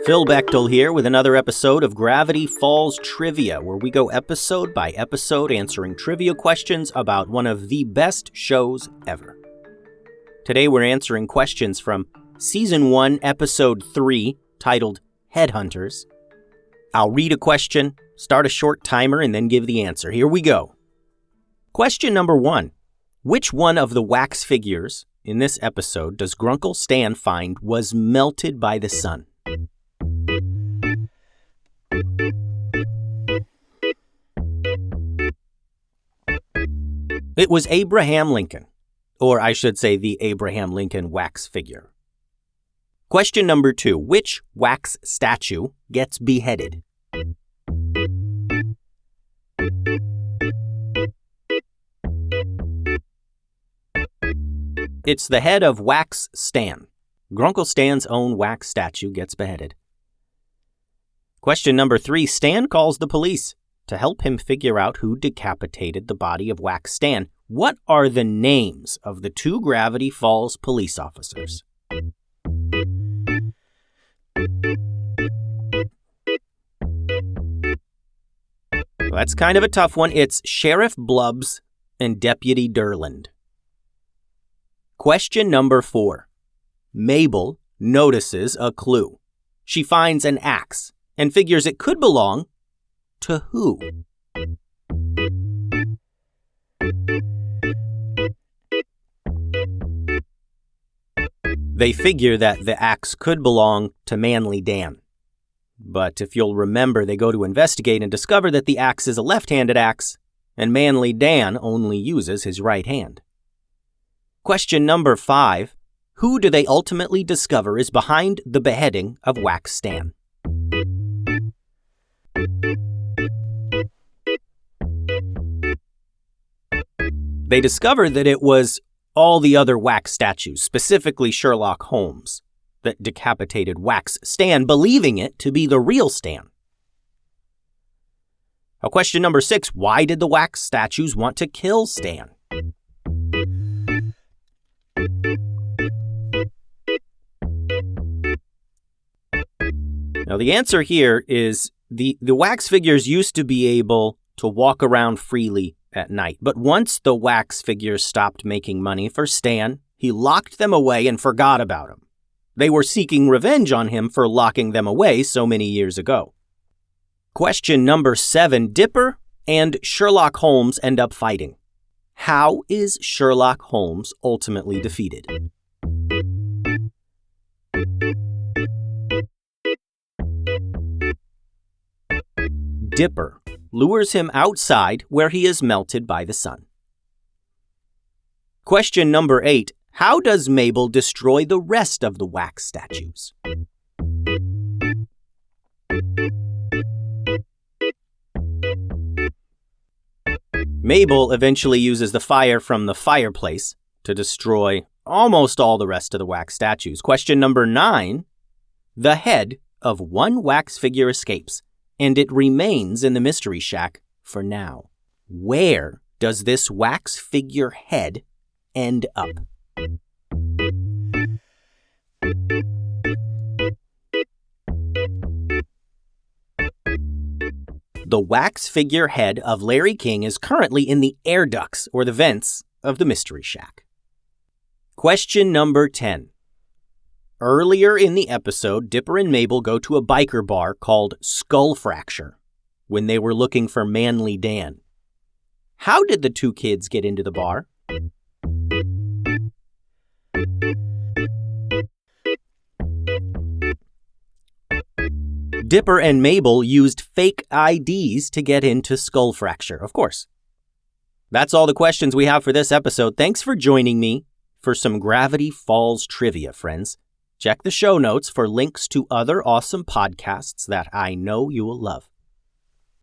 Phil Bechtel here with another episode of Gravity Falls Trivia, where we go episode by episode answering trivia questions about one of the best shows ever. Today we're answering questions from Season 1, Episode 3, titled Headhunters. I'll read a question, start a short timer, and then give the answer. Here we go. Question number 1. Which one of the wax figures in this episode does Grunkle Stan find was melted by the sun? It was Abraham Lincoln, or I should say the Abraham Lincoln wax figure. Question number 2. Which wax statue gets beheaded? It's the head of Wax Stan. Grunkle Stan's own wax statue gets beheaded. Question number 3. Stan calls the police to help him figure out who decapitated the body of Wax Stan. What are the names of the 2 Gravity Falls police officers? Well, that's kind of a tough one. It's Sheriff Blubbs and Deputy Durland. Question number 4. Mabel notices a clue. She finds an axe and figures it could belong to who? They figure that the axe could belong to Manly Dan. But if you'll remember, they go to investigate and discover that the axe is a left-handed axe, and Manly Dan only uses his right hand. Question number 5. Who do they ultimately discover is behind the beheading of Wax Stan? They discover that it was all the other wax statues, specifically Sherlock Holmes, that decapitated Wax Stan, believing it to be the real Stan. Now, question number 6. Why did the wax statues want to kill Stan? Now, the answer here is the wax figures used to be able to walk around freely at night. But once the wax figures stopped making money for Stan, he locked them away and forgot about them. They were seeking revenge on him for locking them away so many years ago. Question number 7. Dipper and Sherlock Holmes end up fighting. How is Sherlock Holmes ultimately defeated? Dipper lures him outside where he is melted by the sun. Question number 8. How does Mabel destroy the rest of the wax statues? Mabel eventually uses the fire from the fireplace to destroy almost all the rest of the wax statues. Question number 9. The head of one wax figure escapes, and it remains in the Mystery Shack for now. Where does this wax figure head end up? The wax figure head of Larry King is currently in the air ducts, or the vents, of the Mystery Shack. Question number 10. Earlier in the episode, Dipper and Mabel go to a biker bar called Skull Fracture when they were looking for Manly Dan. How did the 2 kids get into the bar? Dipper and Mabel used fake IDs to get into Skull Fracture, of course. That's all the questions we have for this episode. Thanks for joining me for some Gravity Falls trivia, friends. Check the show notes for links to other awesome podcasts that I know you will love.